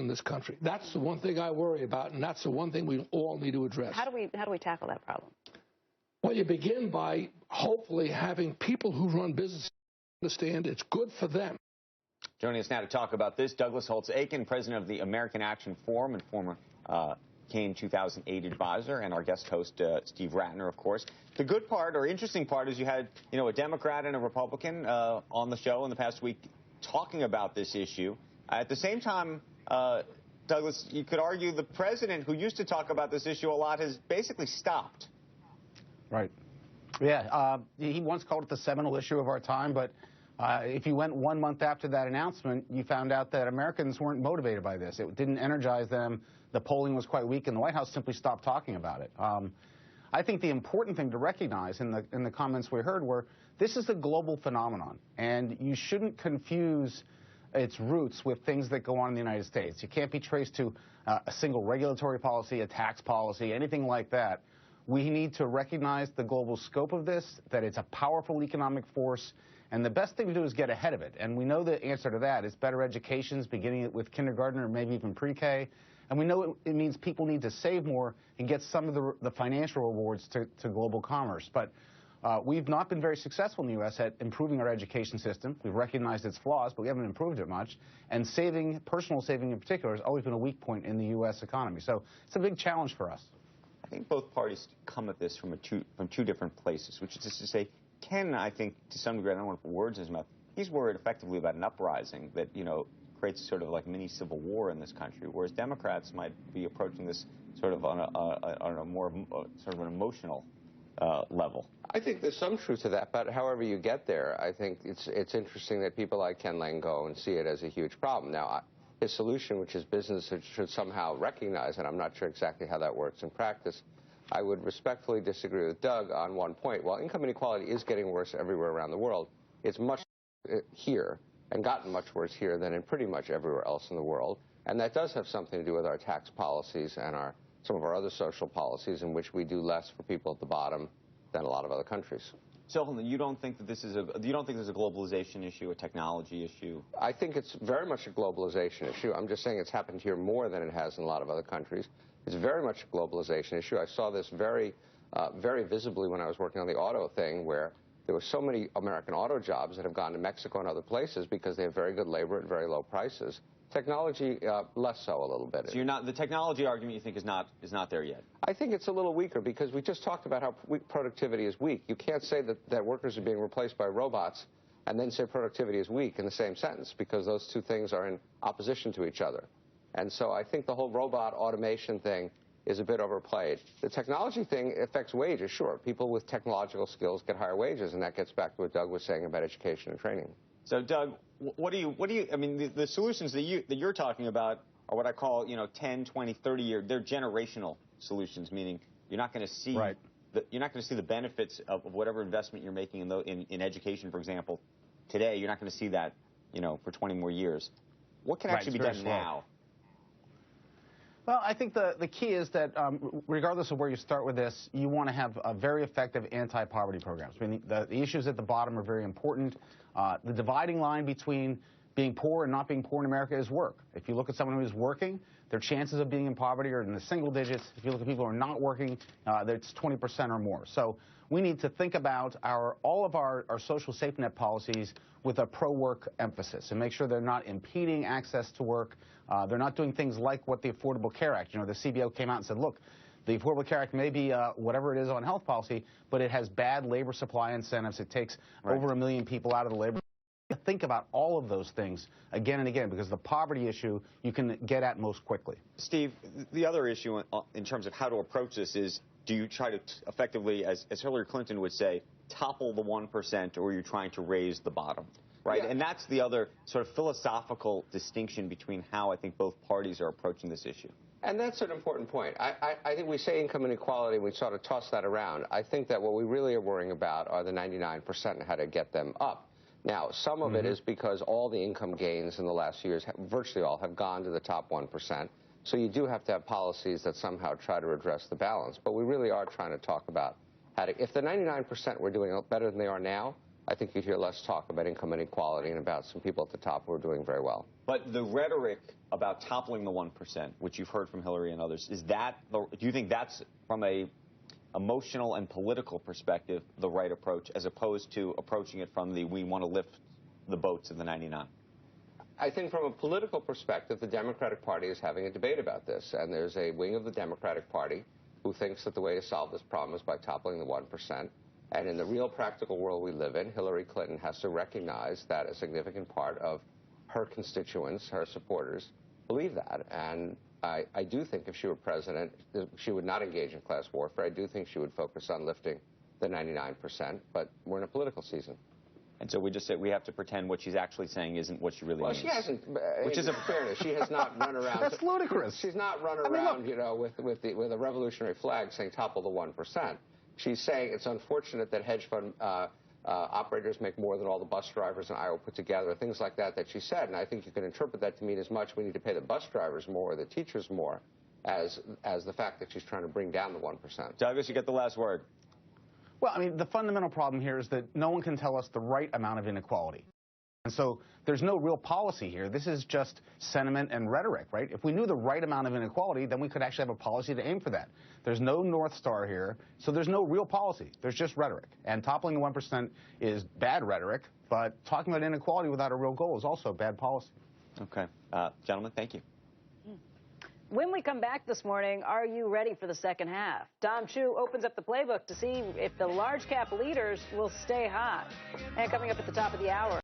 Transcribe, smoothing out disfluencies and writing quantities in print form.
in this country. That's the one thing I worry about, and that's the one thing we all need to address. How do we tackle that problem? Well, you begin by hopefully having people who run businesses understand it's good for them. Joining us now to talk about this, Douglas Holtz-Eakin, president of the American Action Forum and former Kane 2008 advisor, and our guest host, Steve Ratner, of course. The good part, or interesting part, is you had, a Democrat and a Republican on the show in the past week talking about this issue. At the same time, Douglas, you could argue the president, who used to talk about this issue a lot, has basically stopped. Right. Yeah. He once called it the seminal issue of our time, but if you went 1 month after that announcement, you found out that Americans weren't motivated by this. It didn't energize them. The polling was quite weak, and the White House simply stopped talking about it. I think the important thing to recognize in the comments we heard were this is a global phenomenon, and you shouldn't confuse its roots with things that go on in the United States. You can't be traced to a single regulatory policy, a tax policy, anything like that. We need to recognize the global scope of this, that it's a powerful economic force, and the best thing to do is get ahead of it. And we know the answer to that is better educations, beginning with kindergarten or maybe even pre-K. And we know it means people need to save more and get some of the financial rewards to global commerce. But we've not been very successful in the U.S. at improving our education system. We've recognized its flaws, but we haven't improved it much. And saving, personal saving in particular, has always been a weak point in the U.S. economy. So it's a big challenge for us. I think both parties come at this from two different places, which is just to say, Ken, I think, to some degree, I don't want to put words in his mouth, he's worried effectively about an uprising that, creates sort of like mini civil war in this country, whereas Democrats might be approaching this sort of on a more sort of an emotional level. I think there's some truth to that, but however you get there, I think it's interesting that people like Ken Lang go and see it as a huge problem. Now, his solution, which is businesses should somehow recognize, and I'm not sure exactly how that works in practice, I would respectfully disagree with Doug on one point. While income inequality is getting worse everywhere around the world, it's much here and gotten much worse here than in pretty much everywhere else in the world. And that does have something to do with our tax policies and some of our other social policies in which we do less for people at the bottom than a lot of other countries. So, you don't think that this is a globalization issue, a technology issue? I think it's very much a globalization issue. I'm just saying it's happened here more than it has in a lot of other countries. It's very much a globalization issue. I saw this very visibly when I was working on the auto thing, where there were so many American auto jobs that have gone to Mexico and other places because they have very good labor at very low prices. Technology, less so a little bit. So the technology argument you think is not there yet? I think it's a little weaker because we just talked about how productivity is weak. You can't say that workers are being replaced by robots and then say productivity is weak in the same sentence, because those two things are in opposition to each other. And so I think the whole robot automation thing is a bit overplayed. The technology thing affects wages, sure. People with technological skills get higher wages, and that gets back to what Doug was saying about education and training. So, Doug, I mean, the solutions that you're talking about are what I call, 10, 20, 30 year, they're generational solutions, meaning you're not going to see you're not going to see the benefits of whatever investment you're making in education, for example, today. You're not going to see that, for 20 more years. What can actually be done now? Well, I think the key is that regardless of where you start with this, you want to have very effective anti-poverty programs. I mean, the issues at the bottom are very important. The dividing line between being poor and not being poor in America is work. If you look at someone who is working, their chances of being in poverty are in the single digits. If you look at people who are not working, it's 20% or more. So we need to think about all of our social safety net policies with a pro-work emphasis and make sure they're not impeding access to work. They're not doing things like what the Affordable Care Act, the CBO came out and said, look, the Affordable Care Act may be whatever it is on health policy, but it has bad labor supply incentives. It takes over 1 million people out of the labor. Think about all of those things again and again, because the poverty issue you can get at most quickly. Steve, the other issue in terms of how to approach this is, do you try to effectively, as Hillary Clinton would say, topple the 1%, or are you trying to raise the bottom? Right? Yeah. And that's the other sort of philosophical distinction between how I think both parties are approaching this issue. And that's an important point. I think we say income inequality, and we sort of toss that around. I think that what we really are worrying about are the 99% and how to get them up. Now, some of it is because all the income gains in the last few years, virtually all, have gone to the top 1%. So you do have to have policies that somehow try to address the balance. But we really are trying to talk about how to, if the 99% were doing better than they are now, I think you'd hear less talk about income inequality and about some people at the top who are doing very well. But the rhetoric about toppling the 1%, which you've heard from Hillary and others, do you think that's from a emotional and political perspective the right approach, as opposed to approaching it from the we want to lift the boats of the 99? I think from a political perspective, the Democratic Party is having a debate about this, and there's a wing of the Democratic Party who thinks that the way to solve this problem is by toppling the 1%. And in the real practical world we live in, Hillary Clinton has to recognize that a significant part of her constituents, her supporters, believe that. And I do think if she were president, she would not engage in class warfare. I do think she would focus on lifting the 99%, but we're in a political season. And so we just say we have to pretend what she's actually saying isn't what she really means. Well, she hasn't. Which is a fairness. She has not run around. That's ludicrous. She's not run around, you know, with a revolutionary flag saying topple the 1%. She's saying it's unfortunate that hedge fund operators make more than all the bus drivers in Iowa put together, things like that she said. And I think you can interpret that to mean as much we need to pay the bus drivers more or the teachers more as the fact that she's trying to bring down the 1%. Douglas, you get the last word. Well, I mean, the fundamental problem here is that no one can tell us the right amount of inequality. And so there's no real policy here. This is just sentiment and rhetoric, right? If we knew the right amount of inequality, then we could actually have a policy to aim for that. There's no North Star here, so there's no real policy. There's just rhetoric. And toppling the 1% is bad rhetoric, but talking about inequality without a real goal is also bad policy. Okay. Gentlemen, thank you. When we come back this morning, are you ready for the second half? Dom Chu opens up the playbook to see if the large cap leaders will stay hot. And coming up at the top of the hour.